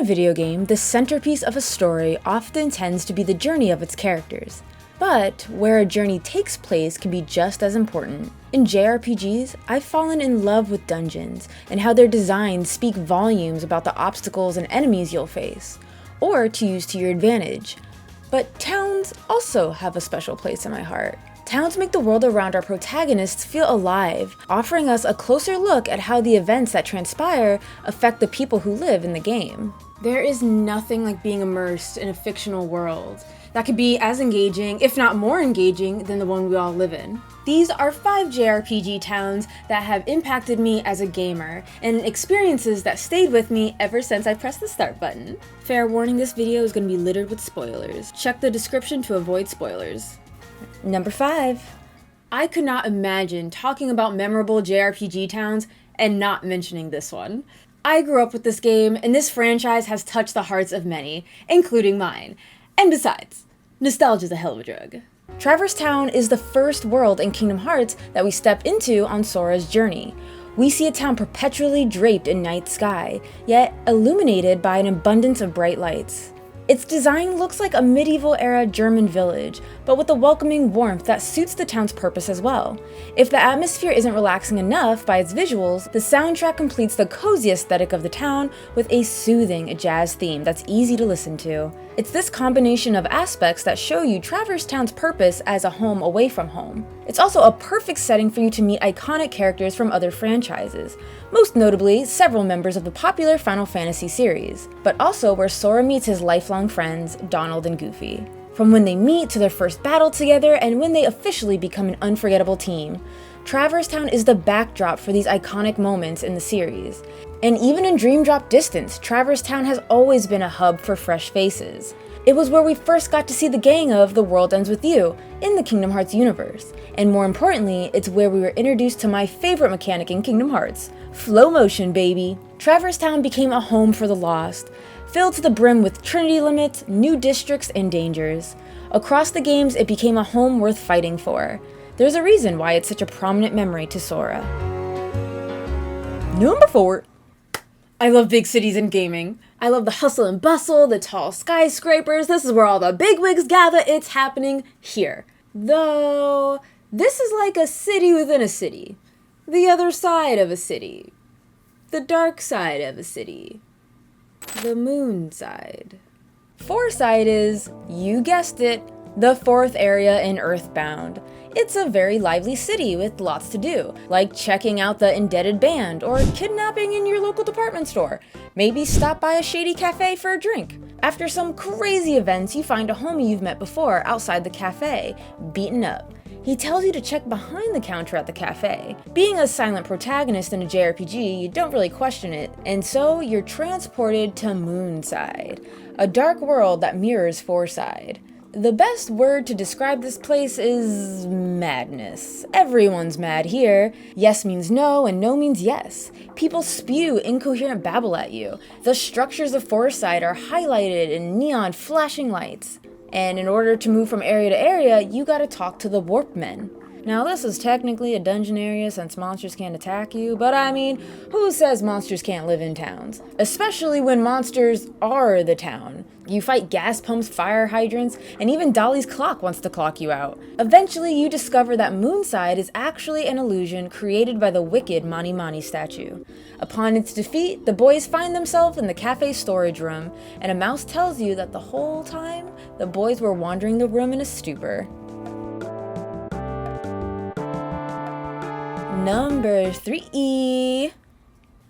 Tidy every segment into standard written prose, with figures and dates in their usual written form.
a video game, the centerpiece of a story often tends to be the journey of its characters. But where a journey takes place can be just as important. In JRPGs, I've fallen in love with dungeons and how their designs speak volumes about the obstacles and enemies you'll face, or to use to your advantage. But towns also have a special place in my heart. Towns make the world around our protagonists feel alive, offering us a closer look at how the events that transpire affect the people who live in the game. There is nothing like being immersed in a fictional world that could be as engaging, if not more engaging, than the one we all live in. These are 5 JRPG towns that have impacted me as a gamer, and experiences that stayed with me ever since I pressed the start button. Fair warning, this video is going to be littered with spoilers. Check the description to avoid spoilers. Number 5. I could not imagine talking about memorable JRPG towns and not mentioning this one. I grew up with this game, and this franchise has touched the hearts of many, including mine. And besides, nostalgia's a hell of a drug. Traverse Town is the first world in Kingdom Hearts that we step into on Sora's journey. We see a town perpetually draped in night sky, yet illuminated by an abundance of bright lights. Its design looks like a medieval-era German village, but with a welcoming warmth that suits the town's purpose as well. If the atmosphere isn't relaxing enough by its visuals, the soundtrack completes the cozy aesthetic of the town with a soothing jazz theme that's easy to listen to. It's this combination of aspects that show you Traverse Town's purpose as a home away from home. It's also a perfect setting for you to meet iconic characters from other franchises, most notably several members of the popular Final Fantasy series, but also where Sora meets his lifelong friends, Donald and Goofy. From when they meet to their first battle together and when they officially become an unforgettable team, Traverse Town is the backdrop for these iconic moments in the series. And even in Dream Drop distance, Traverse Town has always been a hub for fresh faces. It was where we first got to see the gang of The World Ends With You in the Kingdom Hearts universe. And more importantly, it's where we were introduced to my favorite mechanic in Kingdom Hearts, flow motion, baby. Traverse Town became a home for the lost, filled to the brim with Trinity limits, new districts, and dangers. Across the games, it became a home worth fighting for. There's a reason why it's such a prominent memory to Sora. Number 4. I love big cities and gaming. I love the hustle and bustle, the tall skyscrapers. This is where all the bigwigs gather. It's happening here. Though, this is like a city within a city. The other side of a city. The dark side of a city. The Moonside. Fourside is, you guessed it, the 4th area in Earthbound. It's a very lively city with lots to do, like checking out the Indebted Band or kidnapping in your local department store. Maybe stop by a shady cafe for a drink. After some crazy events, you find a homie you've met before outside the cafe, beaten up. He tells you to check behind the counter at the cafe. Being a silent protagonist in a JRPG, you don't really question it, and so you're transported to Moonside, a dark world that mirrors Fourside. The best word to describe this place is madness. Everyone's mad here. Yes means no, and no means yes. People spew incoherent babble at you. The structures of Fourside are highlighted in neon flashing lights. And in order to move from area to area, you gotta talk to the Warp Men. Now this is technically a dungeon area since monsters can't attack you, but I mean, who says monsters can't live in towns? Especially when monsters are the town. You fight gas pumps, fire hydrants, and even Dolly's clock wants to clock you out. Eventually you discover that Moonside is actually an illusion created by the wicked Mani Mani statue. Upon its defeat, the boys find themselves in the cafe storage room, and a mouse tells you that the whole time, the boys were wandering the room in a stupor. Number 3.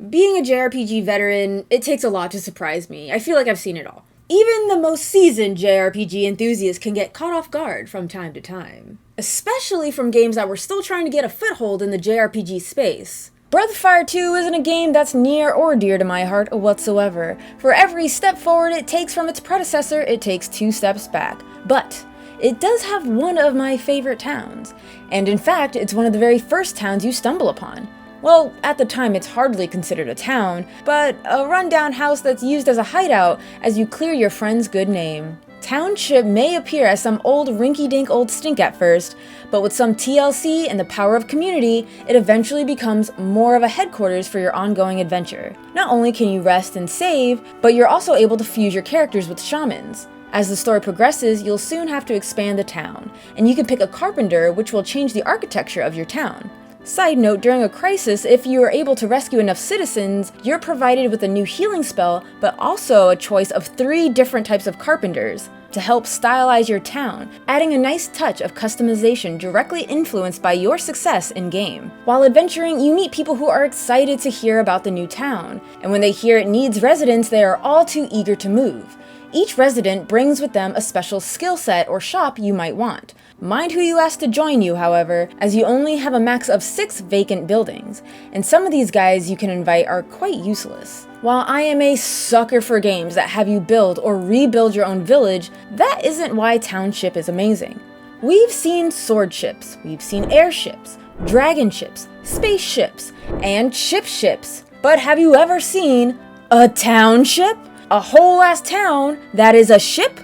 Being a JRPG veteran, it takes a lot to surprise me. I feel like I've seen it all. Even the most seasoned JRPG enthusiasts can get caught off guard from time to time. Especially from games that were still trying to get a foothold in the JRPG space. Breath of Fire 2 isn't a game that's near or dear to my heart whatsoever. For every step forward it takes from its predecessor, it takes 2 steps back. But it does have one of my favorite towns, and in fact, it's one of the very first towns you stumble upon. Well, at the time it's hardly considered a town, but a rundown house that's used as a hideout as you clear your friend's good name. Township may appear as some old rinky-dink old stink at first, but with some TLC and the power of community, it eventually becomes more of a headquarters for your ongoing adventure. Not only can you rest and save, but you're also able to fuse your characters with shamans. As the story progresses, you'll soon have to expand the town, and you can pick a carpenter which will change the architecture of your town. Side note, during a crisis, if you are able to rescue enough citizens, you're provided with a new healing spell, but also a choice of 3 different types of carpenters to help stylize your town, adding a nice touch of customization directly influenced by your success in-game. While adventuring, you meet people who are excited to hear about the new town, and when they hear it needs residents, they are all too eager to move. Each resident brings with them a special skill set or shop you might want. Mind who you ask to join you, however, as you only have a max of 6 vacant buildings, and some of these guys you can invite are quite useless. While I am a sucker for games that have you build or rebuild your own village, that isn't why Township is amazing. We've seen sword ships, we've seen airships, dragon ships, spaceships, and ships, but have you ever seen a township? A whole ass town that is a ship?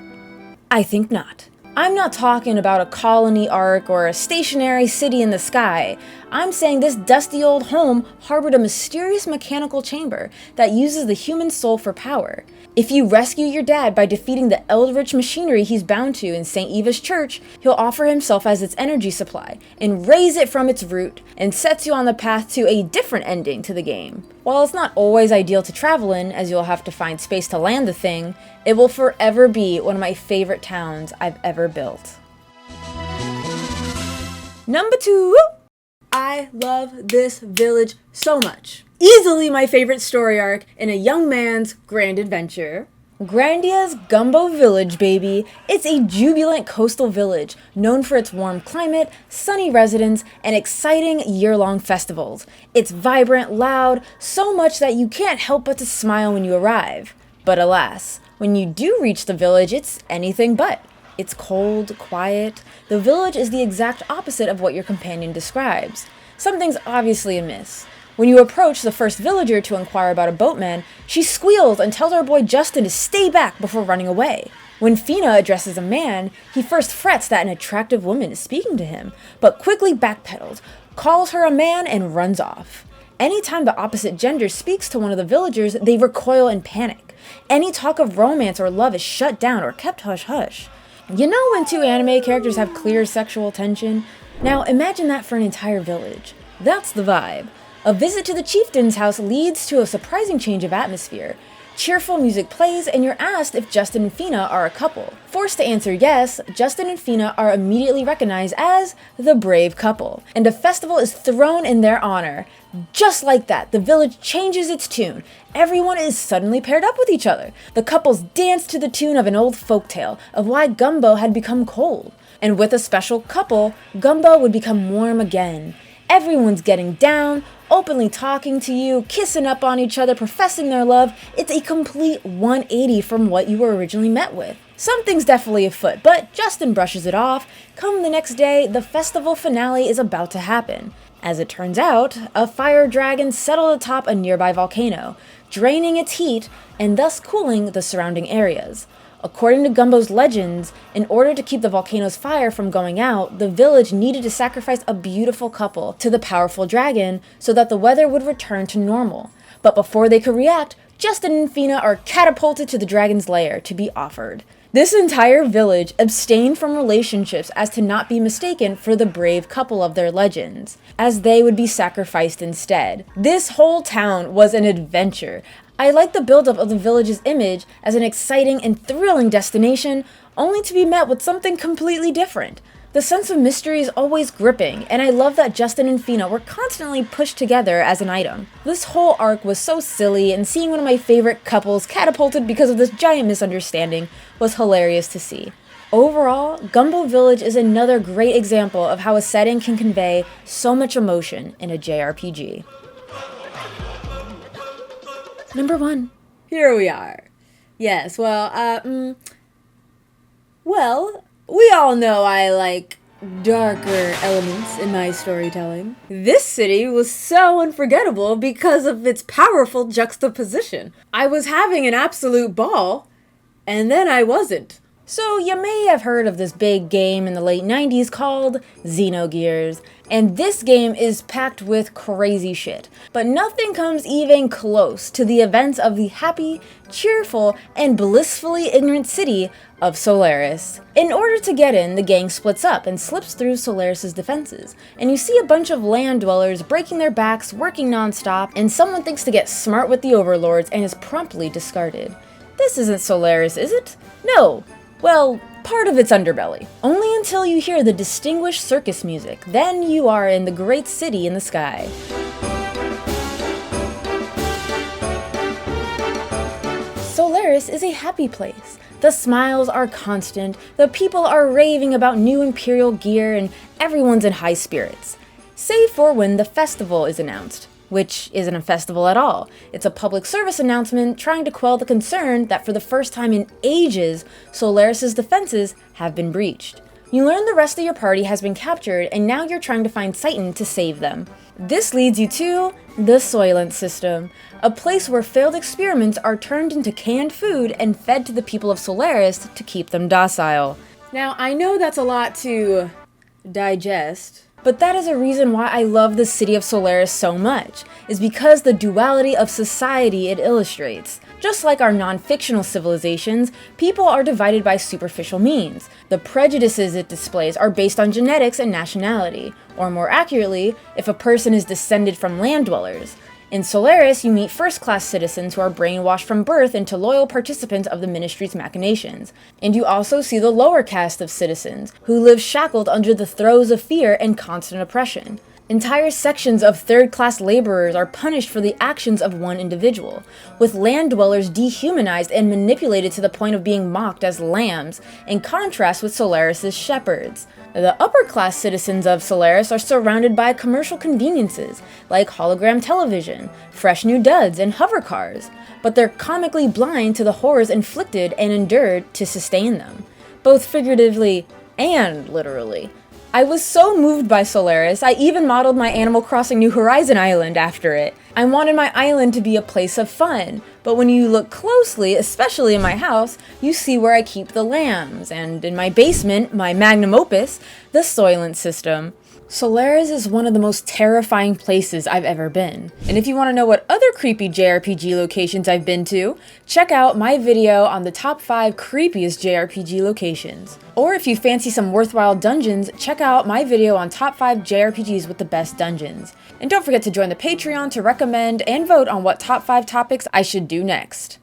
I think not. I'm not talking about a colony arc or a stationary city in the sky. I'm saying this dusty old home harbored a mysterious mechanical chamber that uses the human soul for power. If you rescue your dad by defeating the eldritch machinery he's bound to in St. Eva's church, he'll offer himself as its energy supply and raise it from its root and sets you on the path to a different ending to the game. While it's not always ideal to travel in, as you'll have to find space to land the thing, it will forever be one of my favorite towns I've ever built. Number 2. I love this village so much. Easily my favorite story arc in a young man's grand adventure. Grandia's Gumbo village, baby. It's a jubilant coastal village known for its warm climate, sunny residents, and exciting year-long festivals. It's vibrant, loud, so much that you can't help but to smile when you arrive. But alas, when you do reach the village, it's anything but. It's cold, quiet. The village is the exact opposite of what your companion describes. Something's obviously amiss. When you approach the first villager to inquire about a boatman, she squeals and tells our boy Justin to stay back before running away. When Fina addresses a man, he first frets that an attractive woman is speaking to him, but quickly backpedals, calls her a man, and runs off. Anytime the opposite gender speaks to one of the villagers, they recoil in panic. Any talk of romance or love is shut down or kept hush-hush. You know when 2 anime characters have clear sexual tension? Now imagine that for an entire village. That's the vibe. A visit to the chieftain's house leads to a surprising change of atmosphere. Cheerful music plays and you're asked if Justin and Fina are a couple. Forced to answer yes, Justin and Fina are immediately recognized as the brave couple, and a festival is thrown in their honor. Just like that, the village changes its tune. Everyone is suddenly paired up with each other. The couples dance to the tune of an old folktale of why Gumbo had become cold. And with a special couple, Gumbo would become warm again. Everyone's getting down, openly talking to you, kissing up on each other, professing their love. It's a complete 180 from what you were originally met with. Something's definitely afoot, but Justin brushes it off. Come the next day, the festival finale is about to happen. As it turns out, a fire dragon settled atop a nearby volcano, draining its heat and thus cooling the surrounding areas. According to Gumbo's legends, in order to keep the volcano's fire from going out, the village needed to sacrifice a beautiful couple to the powerful dragon so that the weather would return to normal. But before they could react, Justin and Fina are catapulted to the dragon's lair to be offered. This entire village abstained from relationships as to not be mistaken for the brave couple of their legends, as they would be sacrificed instead. This whole town was an adventure. I like the buildup of the village's image as an exciting and thrilling destination, only to be met with something completely different. The sense of mystery is always gripping, and I love that Justin and Fina were constantly pushed together as an item. This whole arc was so silly, and seeing one of my favorite couples catapulted because of this giant misunderstanding was hilarious to see. Overall, Gumbo Village is another great example of how a setting can convey so much emotion in a JRPG. Number 1. Here we are. Yes, well, we all know I like darker elements in my storytelling. This city was so unforgettable because of its powerful juxtaposition. I was having an absolute ball, and then I wasn't. So you may have heard of this big game in the late 90s called Xenogears, and this game is packed with crazy shit. But nothing comes even close to the events of the happy, cheerful, and blissfully ignorant city of Solaris. In order to get in, the gang splits up and slips through Solaris' defenses, and you see a bunch of land dwellers breaking their backs, working non-stop, and someone thinks to get smart with the overlords and is promptly discarded. This isn't Solaris, is it? No. Well, part of its underbelly. Only until you hear the distinguished circus music, then you are in the great city in the sky. Solaris is a happy place. The smiles are constant, the people are raving about new Imperial gear, and everyone's in high spirits. Save for when the festival is announced. Which isn't a festival at all. It's a public service announcement trying to quell the concern that for the first time in ages, Solaris' defenses have been breached. You learn the rest of your party has been captured, and now you're trying to find Titan to save them. This leads you to the Soylent System, a place where failed experiments are turned into canned food and fed to the people of Solaris to keep them docile. Now, I know that's a lot to digest, but that is a reason why I love the city of Solaris so much, is because the duality of society it illustrates. Just like our non-fictional civilizations, people are divided by superficial means. The prejudices it displays are based on genetics and nationality, or more accurately, if a person is descended from land dwellers. In Solaris, you meet first-class citizens who are brainwashed from birth into loyal participants of the Ministry's machinations. And you also see the lower caste of citizens, who live shackled under the throes of fear and constant oppression. Entire sections of third-class laborers are punished for the actions of one individual, with land dwellers dehumanized and manipulated to the point of being mocked as lambs, in contrast with Solaris' shepherds. The upper-class citizens of Solaris are surrounded by commercial conveniences, like hologram television, fresh new duds, and hover cars, but they're comically blind to the horrors inflicted and endured to sustain them, both figuratively and literally. I was so moved by Solaris, I even modeled my Animal Crossing New Horizon island after it. I wanted my island to be a place of fun, but when you look closely, especially in my house, you see where I keep the lambs, and in my basement, my magnum opus, the Soylent System. Solaris is one of the most terrifying places I've ever been. And if you want to know what other creepy JRPG locations I've been to, check out my video on the top 5 creepiest JRPG locations. Or if you fancy some worthwhile dungeons, check out my video on top 5 JRPGs with the best dungeons. And don't forget to join the Patreon to recommend and vote on what top 5 topics I should do next.